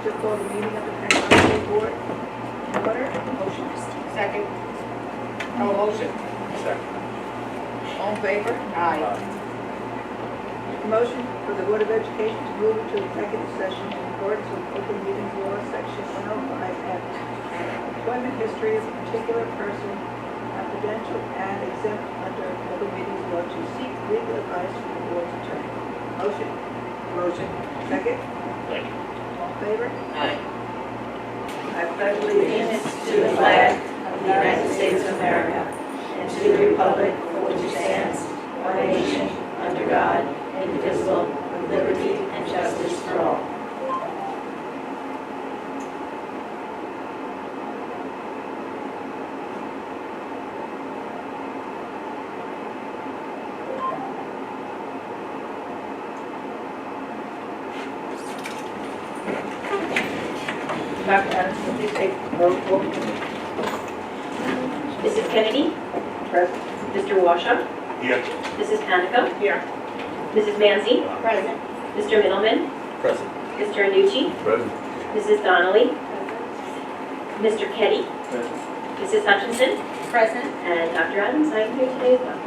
to call the meeting of the Pennsylvania Board in order. Motion. Second. Oh, motion. Second. All in favor? Aye. Motion for the Board of Education to move into executive session in accordance with Open Meetings Law, Section 105F. Employment history of a particular person, confidential and exempt under Open Meetings Law to seek legal advice from the board's attorney. Motion. Motion. Second. Second. All in favor? Aye. I pledge allegiance To the flag of the United States of America and to the republic for which it stands, one nation, under God, indivisible, with liberty and justice for all. Dr. Adams, please take roll call. Mrs. Kennedy, Present. Mr. Washoe, Here. Mrs. Panico, Here. Mrs. Manzi, Present. Mr. Middleman, Present. Mr. Annucci, Present. Mrs. Donnelly, Mr. Keddy, Present. Mrs. Hutchinson, Present. and Dr. Adams. I am here today as well.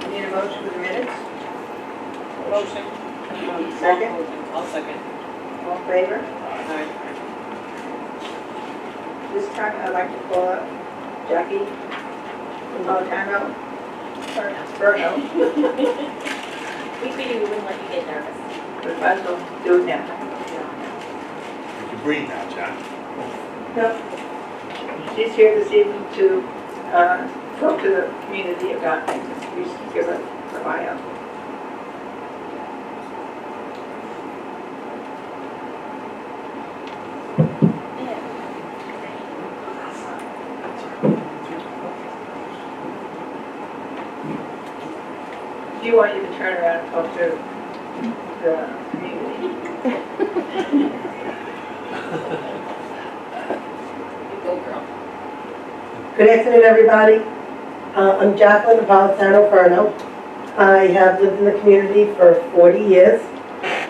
We need a motion for the minutes. Motion. Second. I'll second. All in favor? Aye. This time I'd like to call up Jackie Napolitano. Berno. We figured we wouldn't let you get nervous. We might as well do it now. You can breathe now, Jack. No. She's here this evening to talk to the community about things. We should give her bio. Do you want you to turn around and talk to the community? You go, girl. Good afternoon, everybody. I'm Jacqueline Napolitano Ferno. I have lived in the community for 40 years.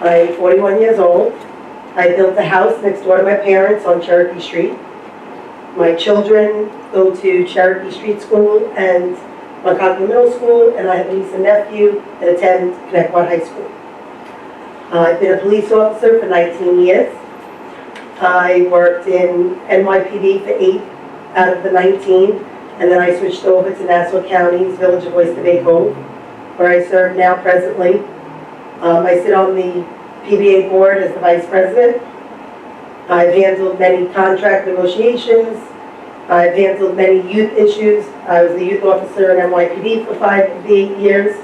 I'm 41 years old. I built a house next door to my parents on Cherokee Street. My children go to Cherokee Street School and Montauk Middle School, and I have a niece and nephew that attend Connecticut High School. I've been a police officer for 19 years. I worked in NYPD for 8 out of the 19, and then I switched over to Nassau County's Village of Oyster Bay Cove, where I serve now presently. I sit on the PBA board as the vice president. I've handled many contract negotiations. I've handled many youth issues. I was the youth officer in NYPD for 5 of the 8 years.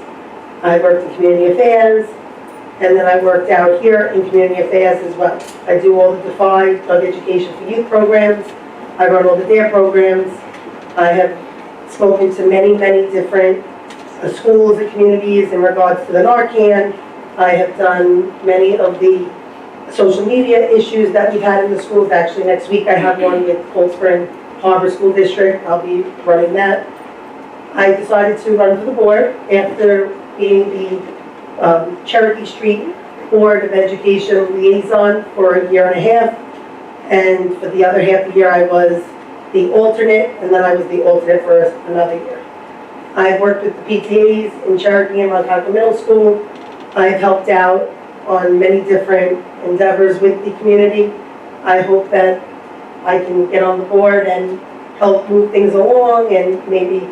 I worked in community affairs, and then I worked out here in community affairs as well. I do all the DEFY, Drug Education for Youth programs. I run all the DARE programs. I have spoken to many, many different schools and communities in regards to the Narcan. I have done many of the social media issues that we've had in the schools. Actually, next week I have one with Cold Spring Harbor School District. I'll be running that. I decided to run for the board after being the Cherokee Street Board of Education liaison for a year and a half. And for the other half of the year, I was the alternate, and then I was the alternate for another year. I've worked with the PTAs in Cherokee and Montauk Middle School. I've helped out on many different endeavors with the community. I hope that I can get on the board and help move things along, and maybe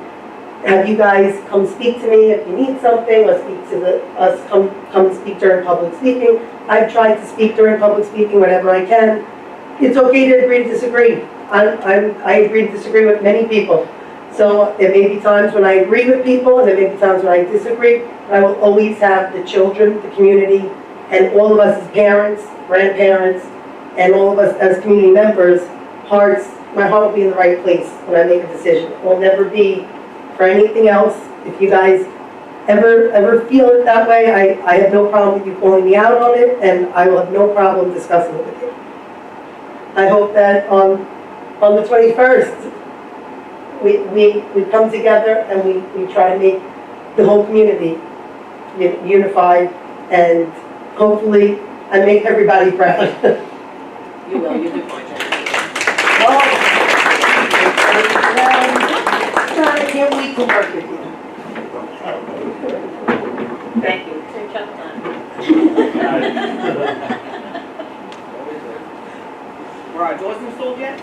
have you guys come speak to me if you need something, or speak to us, come speak during public speaking. I've tried to speak during public speaking whenever I can. It's okay to agree to disagree. I agree to disagree with many people. So there may be times when I agree with people, and there may be times when I disagree, but I will always have the children, the community, and all of us as parents, grandparents, and all of us as community members, my heart will be in the right place when I make a decision. It will never be for anything else. If you guys ever feel it that way, I have no problem with you calling me out on it, and I will have no problem discussing it with you. I hope that on the 21st, we come together and we try to make the whole community unified and hopefully, I make everybody proud. You will, you do fine, John. John, I can't wait to work with you. Thank you. So Chuck done. Were our doors installed yet?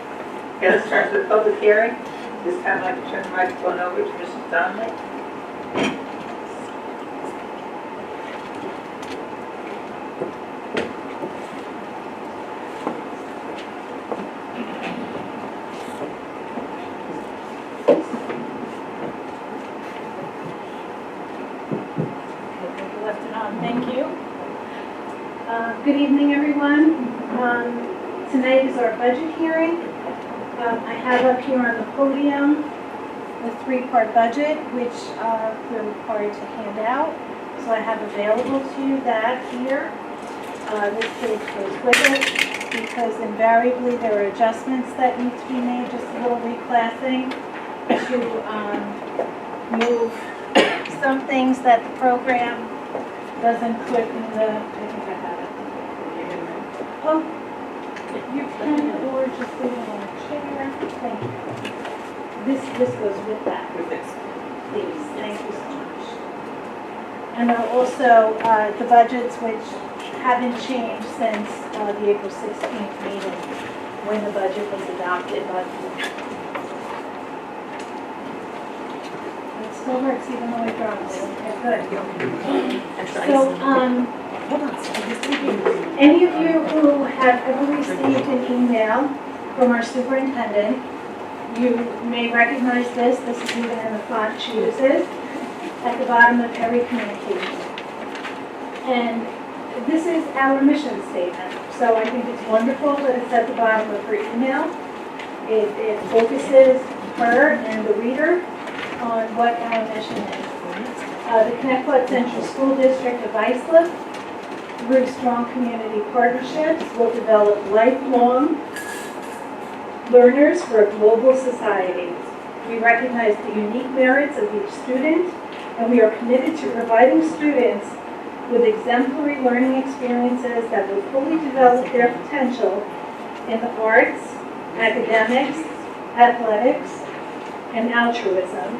Okay, let's start with the public hearing. This time I'd like to turn the microphone over to Mrs. Donnelly. Left it on, thank you. Good evening, everyone. Tonight is our budget hearing. I have up here on the podium the three-part budget, which we're required to hand out. So I have available to you that here. This page goes with it because invariably there are adjustments that need to be made, just a little reclassing to move some things that the program doesn't put in the, I think I have it. Oh, you can, or just leave it on a chair. Thank you. This goes with that, With this. please. Thank you so much. And there are also the budgets which haven't changed since the April 16th meeting when the budget was adopted by the it still works even though it drops. Okay, good. So, Hold on, any of you who have ever received an email from our superintendent, you may recognize this. This is even in the font she uses at the bottom of every communication. And this is our mission statement. So I think it's wonderful that it's at the bottom of her email. It focuses her and the reader on what our mission is. The Connecticut Central School District of Islip, through strong community partnerships, will develop lifelong learners for a global society. We recognize the unique merits of each student, and we are committed to providing students with exemplary learning experiences that will fully develop their potential in the arts, academics, athletics, and altruism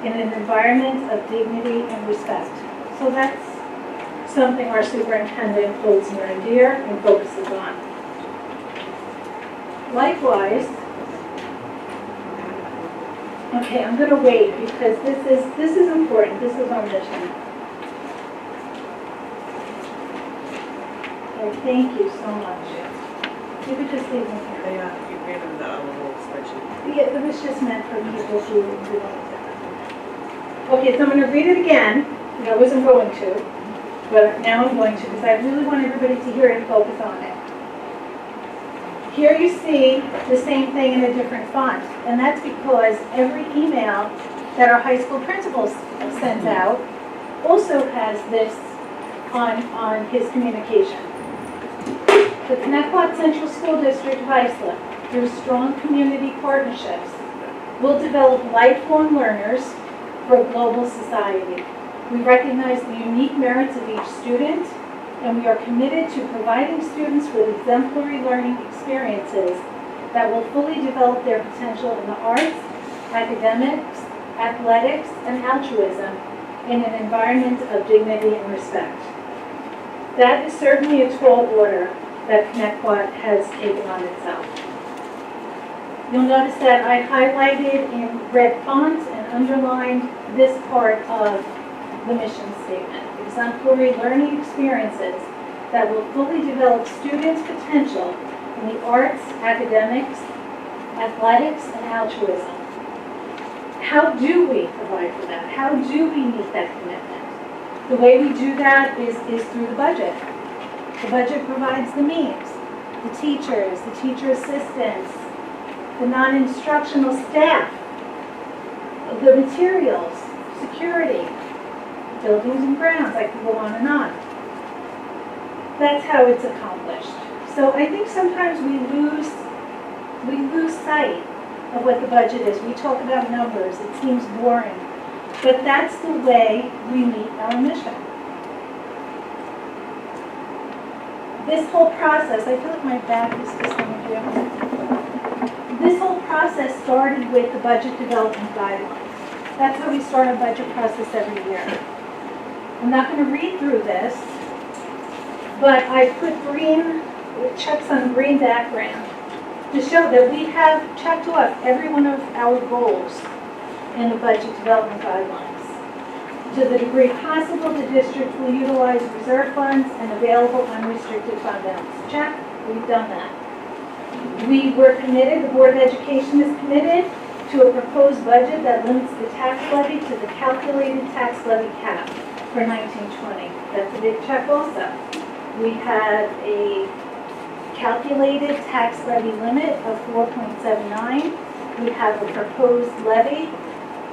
in an environment of dignity and respect. So that's something our superintendent holds near and dear and focuses on. Likewise, okay, I'm going to wait because this is important. This is our mission. Okay, thank you so much. You could just leave them here. you ran in the little spreadsheet. Yeah, it was just meant for people who don't. Okay, so I'm going to read it again. I wasn't going to, but now I'm going to because I really want everybody to hear it and focus on it. Here you see the same thing in a different font, and that's because every email that our high school principal sends out also has this on his communication. The Connecticut Central School District of Islip, through strong community partnerships, will develop lifelong learners for a global society. We recognize the unique merits of each student, and we are committed to providing students with exemplary learning experiences that will fully develop their potential in the arts, academics, athletics, and altruism in an environment of dignity and respect. That is certainly a tall order that Connecticut has taken on itself. You'll notice that I highlighted in red font and underlined this part of the mission statement. Exemplary learning experiences that will fully develop students' potential in the arts, academics, athletics, and altruism. How do we provide for that? How do we meet that commitment? The way we do that is through the budget. The budget provides the means, the teachers, the teacher assistants, the non-instructional staff, the materials, security, buildings and grounds. I can go on and on. That's how it's accomplished. So I think sometimes we lose we lose sight of what the budget is. We talk about numbers, it seems boring, but that's the way we meet our mission. This whole process, I feel like my back is to some of you. This whole process started with the budget development guidelines. That's how we start our budget process every year. I'm not going to read through this, but I put green checks on green background to show that we have checked off every one of our goals in the budget development guidelines. To the degree possible, the district will utilize reserve funds and available unrestricted fund balance. Check, we've done that. We were committed, the Board of Education is committed to a proposed budget that limits the tax levy to the calculated tax levy cap for 1920. That's a big check also. We have a calculated tax levy limit of 4.79. We have a proposed levy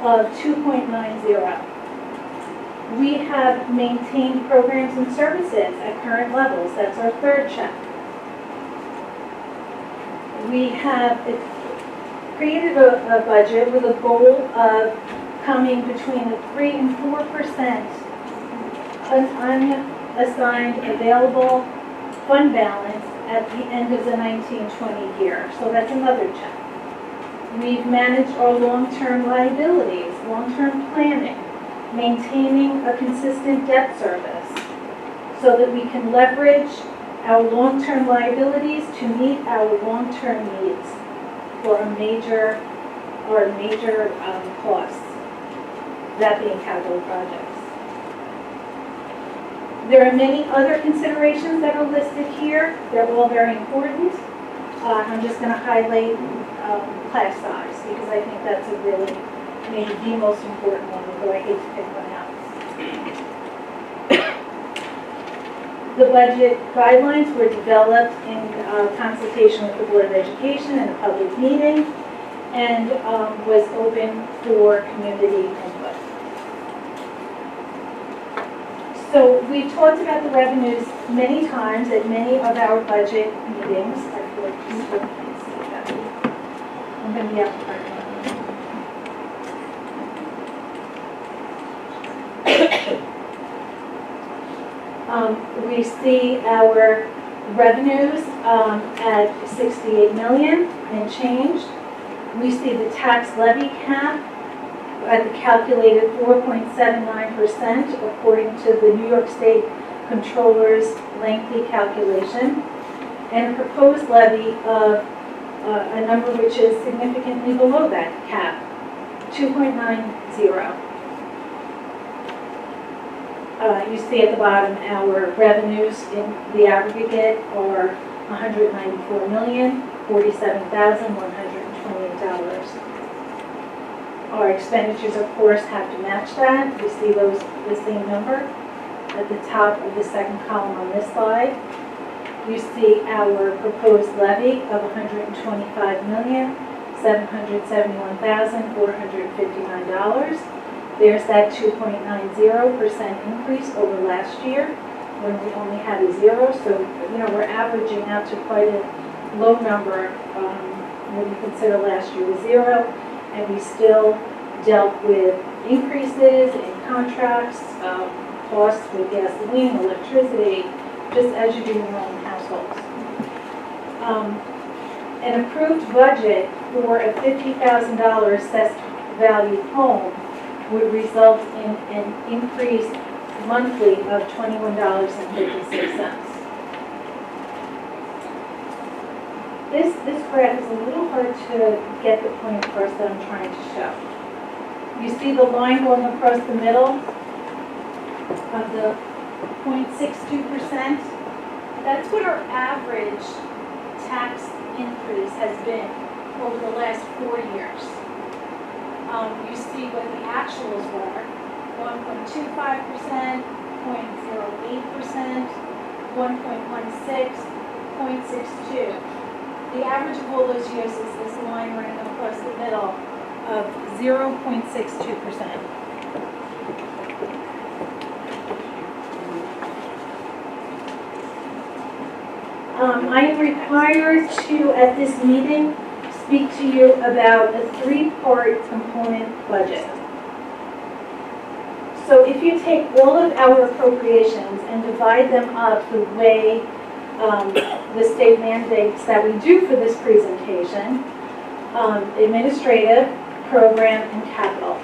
of 2.90. We have maintained programs and services at current levels. That's our third check. We have created a budget with a goal of coming between a 3 and 4% unassigned available fund balance at the end of the 1920 year. So that's another check. We've managed our long-term liabilities, long-term planning, maintaining a consistent debt service so that we can leverage our long-term liabilities to meet our long-term needs for our major costs, that being capital projects. There are many other considerations that are listed here. They're all very important. I'm just going to highlight class size because I think that's a really, maybe the most important one, although I hate to pick one out. The budget guidelines were developed in consultation with the Board of Education in a public meeting and was open for community input. So we've talked about the revenues many times at many of our budget meetings. I feel like people can't see that. I'm going to be out front. We see our revenues at 68 million and change. We see the tax levy cap at the calculated 4.79% according to the New York State Comptroller's lengthy calculation, and a proposed levy of a number which is significantly below that cap, 2.90. You see at the bottom our revenues in the aggregate are $194,047,128. Our expenditures, of course, have to match that. You see those the same number at the top of the second column on this slide. You see our proposed levy of $125,771,459. There's that 2.90% increase over last year when we only had a zero. So, you know, we're averaging out to quite a low number when you consider last year was zero. And we still dealt with increases in contracts, costs with gasoline, electricity, just as you do in your own households. An approved budget for a $50,000 assessed value home would result in an increase monthly of $21.56. This graph is a little hard to get the point across that I'm trying to show. You see the line going across the middle of the 0.62%? That's what our average tax increase has been over the last 4 years. You see what the actuals were, 1.25%, 0.08%, 1.16, 0.62. The average of all those years is this line running across the middle of 0.62%. I am required to, at this meeting, speak to you about a three-part component budget. So if you take all of our appropriations and divide them up the way the state mandates that we do for this presentation, administrative, program, and capital.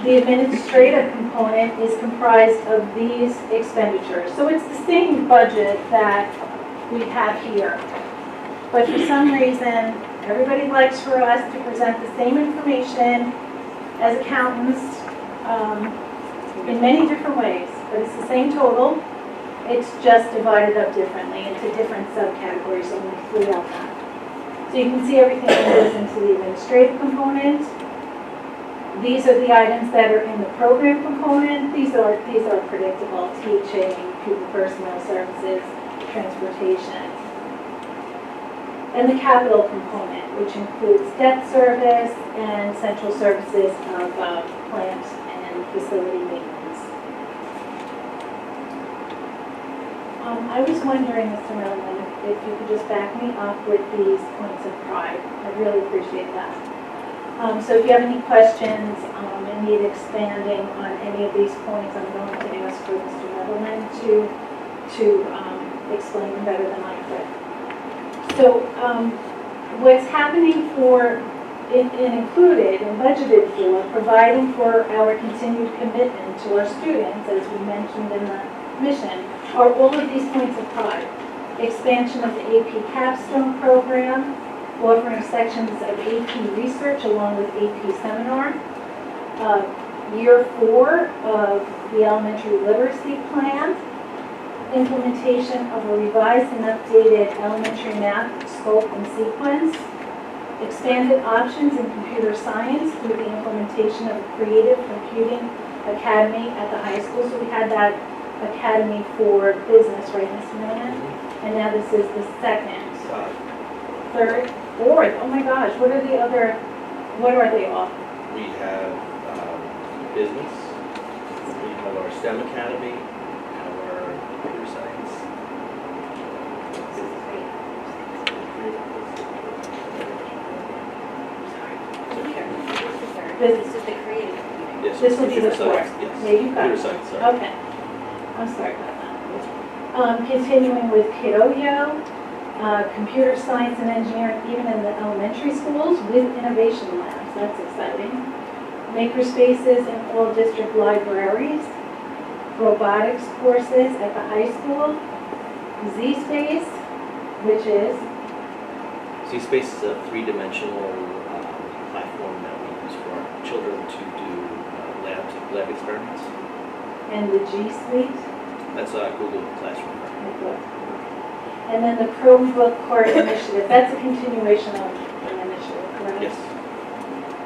The administrative component is comprised of these expenditures. So it's the same budget that we have here. But for some reason, everybody likes for us to present the same information as accountants in many different ways. But it's the same total. It's just divided up differently into different subcategories, so we flew out that. So you can see everything that goes into the administrative component. These are the items that are in the program component. These are predictable: teaching, pupil personnel services, transportation. And the capital component, which includes debt service and central services of plant and facility maintenance. I was wondering, Mr. Milliman, if you could just back me up with these points of pride. I'd really appreciate that. So if you have any questions and need expanding on any of these points, I'm going to ask for Mr. Milliman to explain them better than I could. So what's happening for, and included and budgeted for, providing for our continued commitment to our students, as we mentioned in the mission, are all of these points of pride. Expansion of the AP Capstone program, offering sections of AP Research along with AP Seminar. Year 4 of the Elementary Literacy Plan. Implementation of a revised and updated elementary math scope and sequence. Expanded options in computer science through the implementation of a creative computing academy at the high school. So we had that academy for business, right, Mr. Milliman? And now this is the second, third, fourth. Oh my gosh, what are they all? We have business, we have our STEM Academy, our computer science. This is the creative. Yes, This will be the computer fourth. science, yes. Yeah, you got Computer it. science, sorry. Okay. I'm sorry about that. Continuing with Kidoyo, computer science and engineering even in the elementary schools with innovation labs. That's exciting. Makerspaces in all district libraries. Robotics courses at the high school. Z-Space, which is Z-Space is a three-dimensional platform that we use for our children to do lab experiments. and the G Suite. That's Google Classroom. And then the Chromebook Course Initiative, that's a continuation of the initiative, correct? Yes.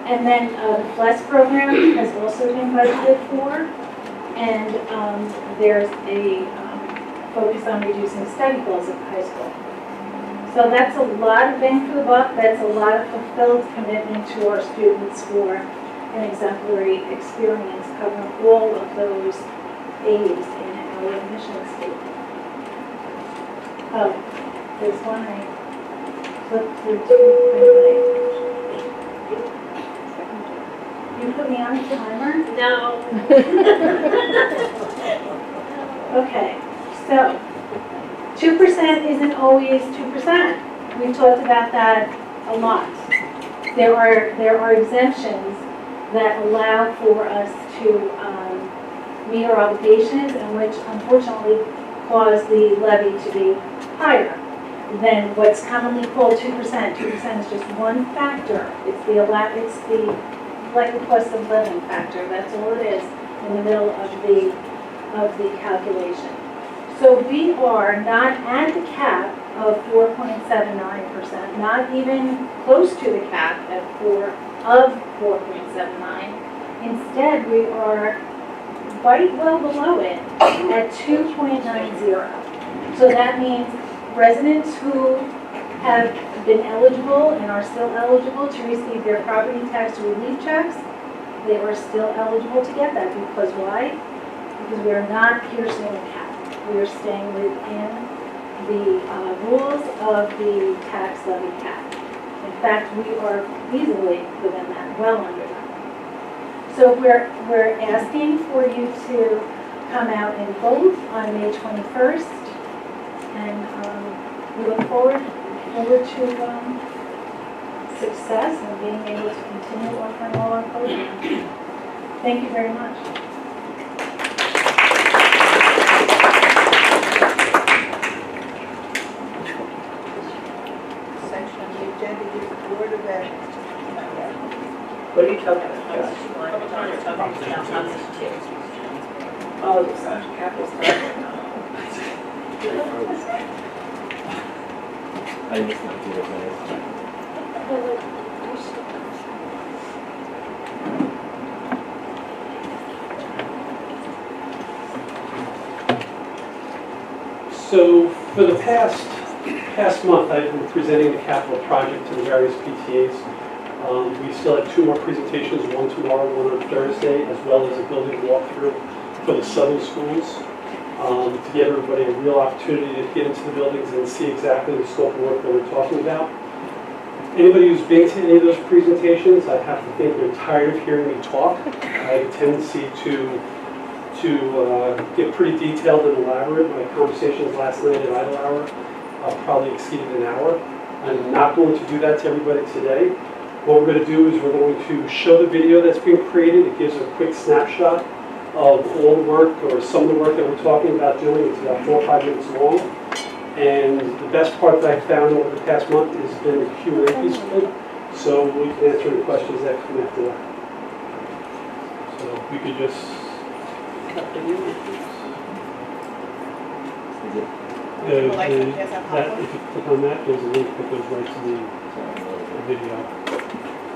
And then the FLES program has also been budgeted for, and there's a focus on reducing study goals at the high school. So that's a lot of bang for the buck, that's a lot of fulfilled commitment to our students for an exemplary experience covering all of those aids in our mission statement. Oh, there's one I flipped through too quickly. You put me on a timer? No. Okay, so 2% isn't always 2%. We've talked about that a lot. There are exemptions that allow for us to meet our obligations and which unfortunately cause the levy to be higher than what's commonly called 2%. 2% is just one factor. It's the likely cost of living factor. That's all it is in the middle of the calculation. So we are not at the cap of 4.79%, not even close to the cap at 4.79. Instead, we are quite well below it at 2.90. So that means residents who have been eligible and are still eligible to receive their property tax relief checks, they are still eligible to get that. Because why? Because we are not piercing the cap. We are staying within the rules of the tax levy cap. In fact, we are easily within that, well under that. So we're asking for you to come out and vote on May 21st, and we look forward to success and being able to continue offering all our programs. Thank you very much. Section on the agenda is Board of Ed. What are you talking about? Public comment, talking about Proposition 2. Oh, the capital stuff. I missed my minutes. So for the past month, I've been presenting the capital project to the various PTAs. We still have 2 more presentations, one tomorrow, one on Thursday, as well as a building walkthrough for the southern schools, to give everybody a real opportunity to get into the buildings and see exactly the scope of work that we're talking about. Anybody who's been to any of those presentations, I have to think they're tired of hearing me talk. I have a tendency to get pretty detailed and elaborate. My conversations last night at Idle Hour probably exceeded an hour. I'm not going to do that to everybody today. What we're going to do is we're going to show the video that's being created. It gives a quick snapshot of all the work, or some of the work that we're talking about doing. It's about 4 or 5 minutes long. And the best part that I've found over the past month has been the Q&A piece of it. So we can answer any questions that come after that. So we could just... The lights and gas have that, popcorn? if you click on that, there's a link that goes right to the video.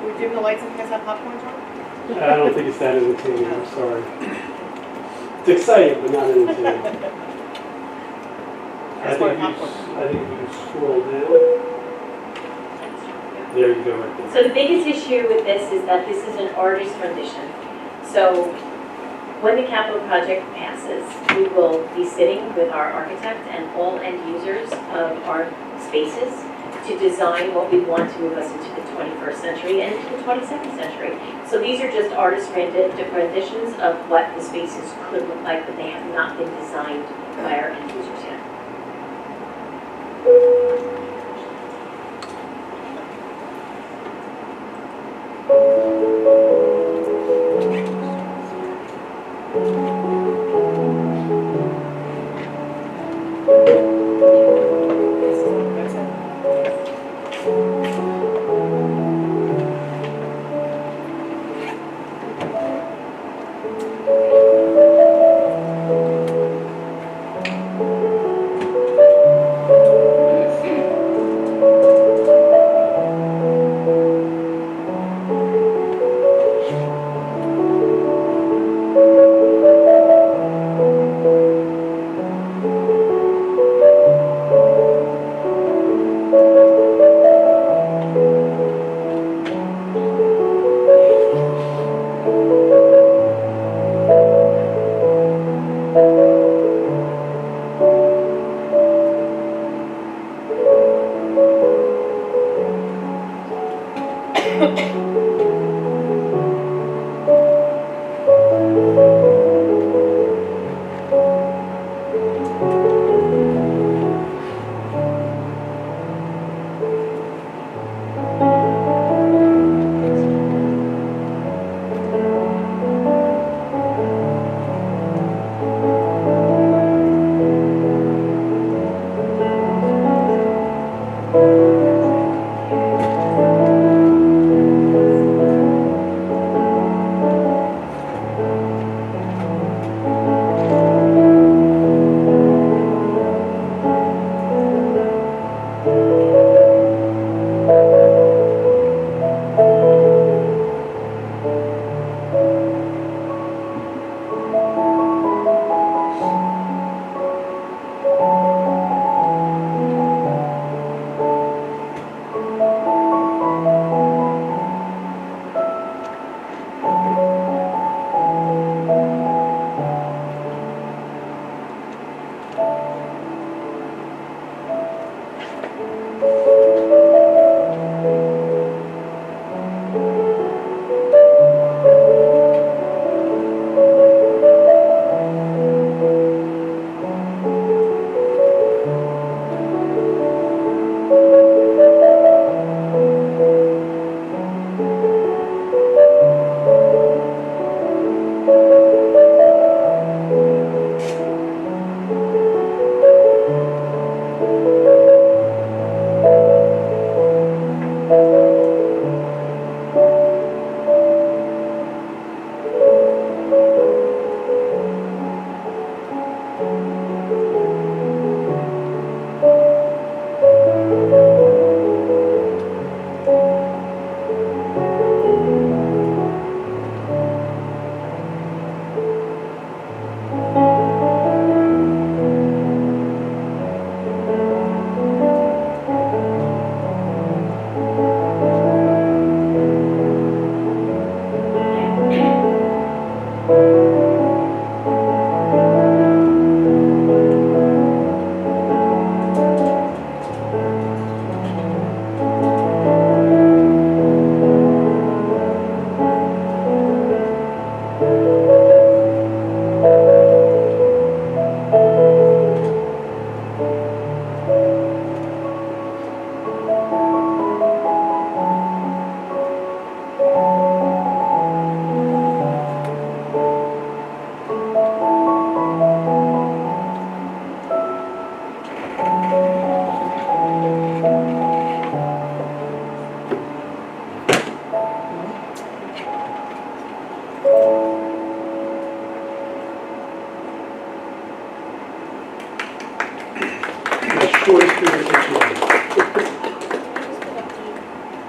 We dim the lights and pass out popcorn, John? I don't think it's that entertaining, I'm sorry. It's exciting, but not entertaining. That's why popcorn. I think if you can scroll down. There you go, right there. So the biggest issue with this is that this is an artist rendition. So when the capital project passes, we will be sitting with our architect and all end users of our spaces to design what we want to move us into the 21st century and into the 22nd century. So these are just artist renditions of what the spaces could look like, but they have not been designed by our end users yet.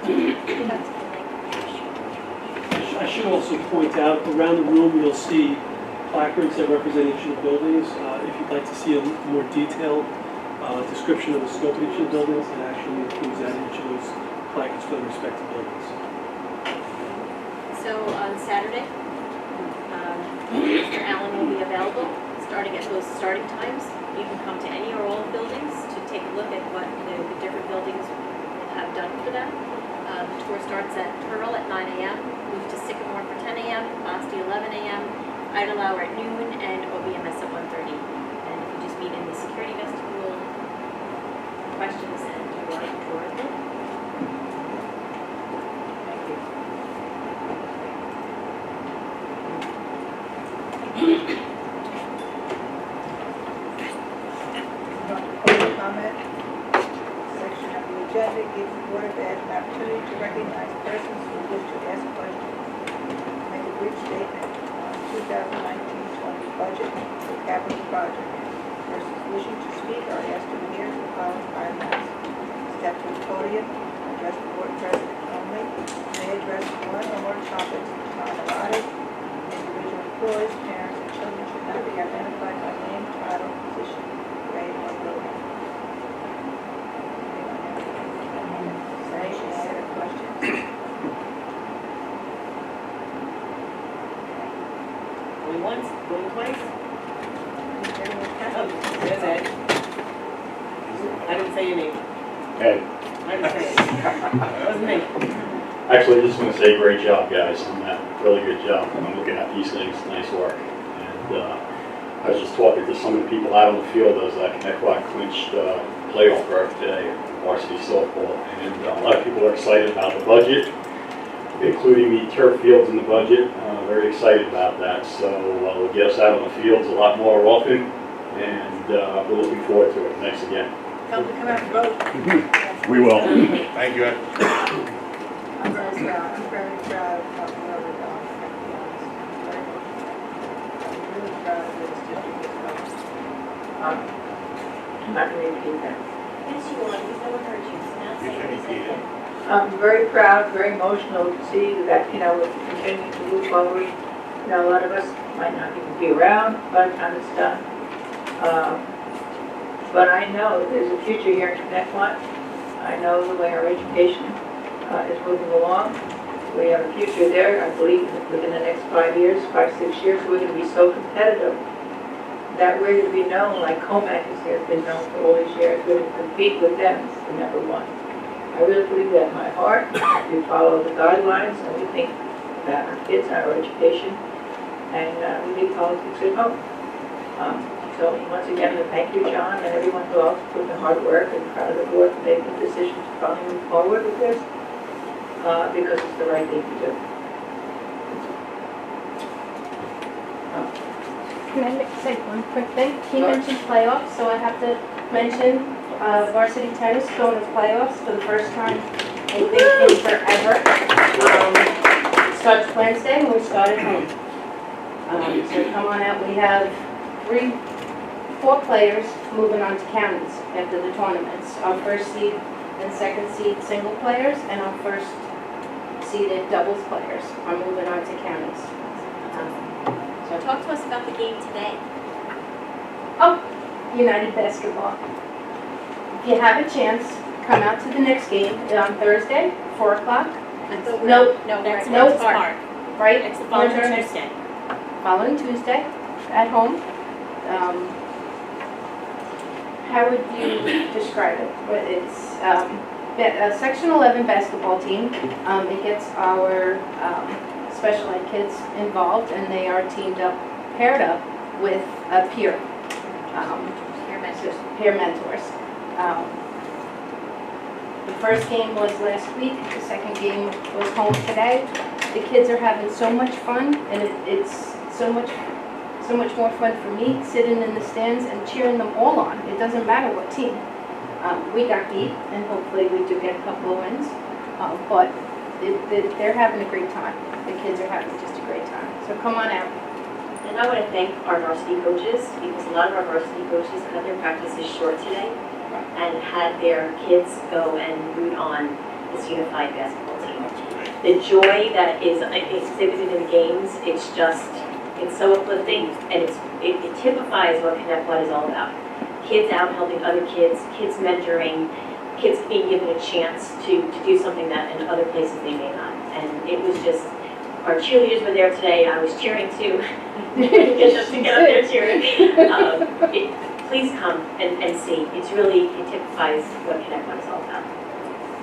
I should also point out, around the room, you'll see placards that represent each of the buildings. If you'd like to see a more detailed description of the scope of each of the buildings, it actually includes that in each of those placards for the respective buildings. So on Saturday, Mr. Allen will be available, starting at those starting times. You can come to any or all buildings to take a look at what the different buildings have done for them. The tour starts at Pearl at 9 a.m., moves to Sycamore for 10 a.m., Boston 11 a.m., Idlehour at noon, and OBMS at 1:30. And if you just meet in the security vestibule, questions and you want to tour the building. Public comment section of the agenda gives the Board of Ed an opportunity to recognize persons who wish to ask questions. Make a brief statement on 2019-20 budget for capital project. Persons wishing to speak are asked to adhere to the following guidelines. Step to the podium, address the board president only, may address one or more topics at the time allotted. Individual employees, parents, and children should not be identified by name, title, position, grade, or building. Say, any other questions? Going once, going twice? Oh, there's Ed. I didn't say your name. Hey, I didn't say it. That wasn't me. actually, I just want to say great job, guys, on that. Really good job. I'm looking at these things, nice work. And I was just talking to some of the people out on the field as Connecticut clinched playoff berth today, varsity softball. And a lot of people are excited about the budget, including the turf fields in the budget. Very excited about that. So we'll get us out on the fields a lot more often. And we're looking forward to it. Thanks again. Come out and vote. We will. Thank you, Ed. I'm very proud of where we're going, to be honest. I'm really proud of where this district is going. I'm not going to repeat that. Yes, you are, because no one heard you, so now say You can it. repeat it. I'm very proud, very emotional to see that, we're continuing to move forward. A lot of us might not even be around by the time it's done. But I know there's a future here in Connecticut. I know the way our education is moving along. We have a future there. I believe that within the next 5 years, 5-6 years, we're going to be so competitive that we're going to be known like Comac has been known for all these years. We're going to compete with them for #1. I really believe that in my heart. We follow the guidelines and we think that our kids and our education, and we leave politics at home. So once again, thank you, John, and everyone who else put in the hard work, and proud of the board for making the decision to finally move forward with this, because it's the right thing to do. Can I say one quick thing? He mentioned playoffs, so I have to mention varsity tennis going to playoffs for the first time, I think, in forever. It starts Wednesday, and we start at home. So come on out. We have 4 players moving on to counties after the tournaments. Our first seed and second seed single players, and our first seeded doubles players are moving on to counties. So talk to us about the game today. United Basketball. If you have a chance, come out to the next game on Thursday, 4 o'clock, No, Next no month's park. park. right? It's the following Winter- Tuesday. Following Tuesday, at home. How would you describe it? It's a Section 11 basketball team. It gets our special ed kids involved, and they are paired up with a peer. Your message. Peer mentors. The first game was last week, the second game was home today. The kids are having so much fun, and it's so much more fun for me sitting in the stands and cheering them all on. It doesn't matter what team. We got beat, and hopefully we do get a couple of wins, but they're having a great time. The kids are having just a great time. So come on out. And I want to thank our varsity coaches, because a lot of our varsity coaches had their practices short today and had their kids go and root on this unified basketball team. That's great. The joy that is exhibited in the games, it's so uplifting, and it typifies what Connect One is all about. Kids out helping other kids, kids mentoring, kids being given a chance to do something that in other places they may not. And it was just, our cheerleaders were there today, I was cheering too. Get them to get up there cheering. Please come and see, it typifies what Connect One is all about.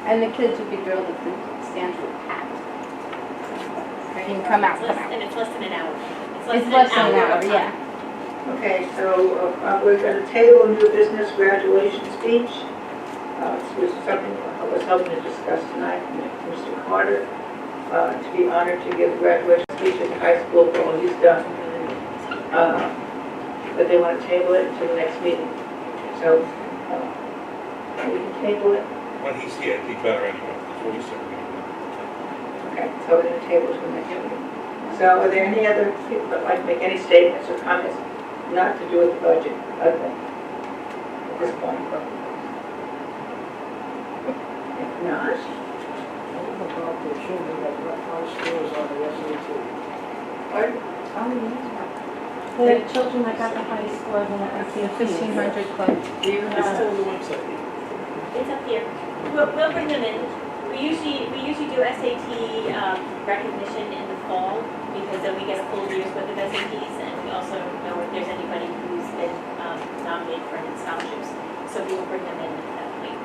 And the kids would be thrilled if the stands were packed. You can come out, come out. And it's less than an hour. It's less than an hour, of time. yeah. Okay, so we're going to table new business graduation speech. This was something I was hoping to discuss tonight with Mr. Carter, to be honored to give a graduation speech at the high school for all he's done. But they want to table it until the next meeting. So we can table it. When he's here, it'd be better anyway. That's what he said. Okay, so we're going to table it till the next meeting. So are there any other people that like to make any statements or comments not to do with the budget, other than at this point? If not, About the children that left high schools on the SAT. pardon? The children that got the high scores in the SAT. 1,500 club. Do you It's have? still on the website. It's up here. We'll bring them in. We usually do SAT recognition in the fall because then we get a full year's worth of SATs, and we also know if there's anybody who's been nominated for any scholarships. So we will bring them in at that point.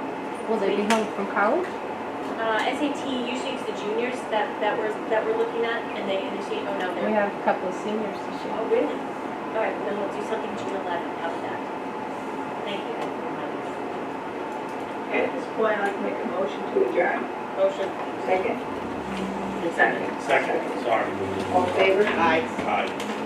Will they be home from college? SAT usually it's the juniors that we're looking at, and they say, oh no, We they're. have a couple of seniors this year. Oh really? All right, then we'll do something June 11th. How about that? Thank you. Okay, at this point, I'd like to make a motion to adjourn. Motion. Second? Second. Second, sorry. All in favor? Aye. Aye.